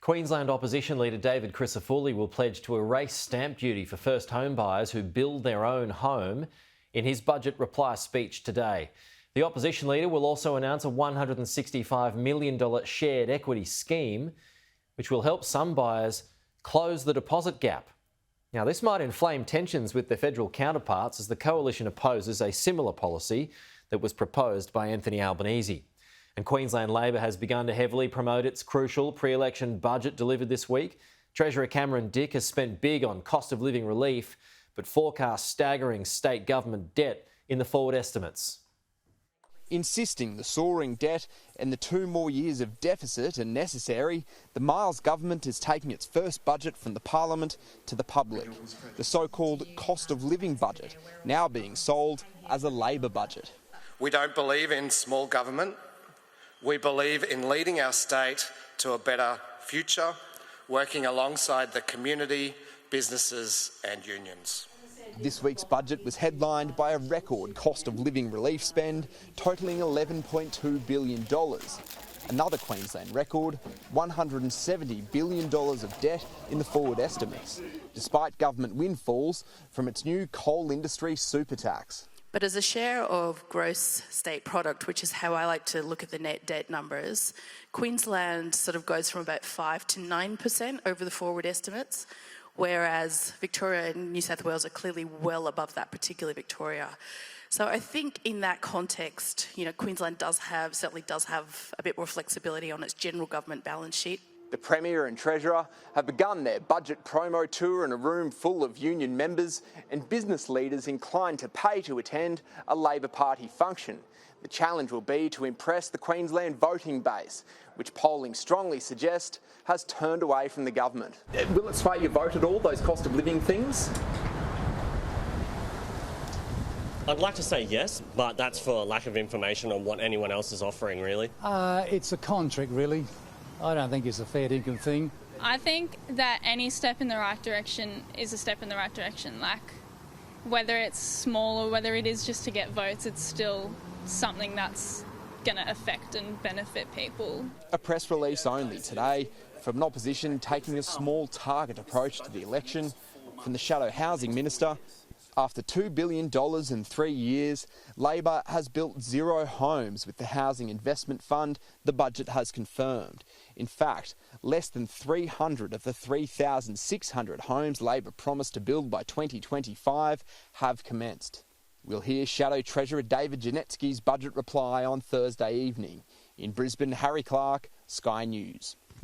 Queensland opposition leader David Crisafulli will pledge to erase stamp duty for first home buyers who build their own home in his budget reply speech today. The opposition leader will also announce a $165 million shared equity scheme, which will help some buyers close the deposit gap. Now, this might inflame tensions with their federal counterparts as the coalition opposes a similar policy that was proposed by Anthony Albanese. And Queensland Labor has begun to heavily promote its crucial pre-election budget delivered this week. Treasurer Cameron Dick has spent big on cost of living relief, but forecasts staggering state government debt in the forward estimates. Insisting the soaring debt and the 2 more years of deficit are necessary, the Miles government is taking its first budget from the Parliament to the public. The so-called cost of living budget, now being sold as a Labor budget. We don't believe in small government. We believe in leading our state to a better future, working alongside the community, businesses and unions. This week's budget was headlined by a record cost of living relief spend totalling $11.2 billion. Another Queensland record, $170 billion of debt in the forward estimates, despite government windfalls from its new coal industry super tax. But as a share of gross state product, which is how I like to look at the net debt numbers, Queensland sort of goes from about 5 to 9% over the forward estimates, whereas Victoria and New South Wales are clearly well above that, particularly Victoria. So I think in that context, Queensland certainly does have a bit more flexibility on its general government balance sheet. The Premier and Treasurer have begun their budget promo tour in a room full of union members and business leaders inclined to pay to attend a Labor Party function. The challenge will be to impress the Queensland voting base, which polling strongly suggests has turned away from the government. Will it sway your vote at all, those cost of living things? I'd like to say yes, but that's for lack of information on what anyone else is offering, really. It's a con trick, really. I don't think it's a fair dinkum thing. I think that any step in the right direction is a step in the right direction. Like, whether it's small or whether it is just to get votes, it's still something that's going to affect and benefit people. A press release only today from an opposition taking a small target approach to the election. From the Shadow Housing Minister, after $2 billion in 3 years, Labor has built 0 homes with the Housing Investment Fund the budget has confirmed. In fact, less than 300 of the 3,600 homes Labor promised to build by 2025 have commenced. We'll hear Shadow Treasurer David Janetsky's budget reply on Thursday evening. In Brisbane, Harry Clark, Sky News.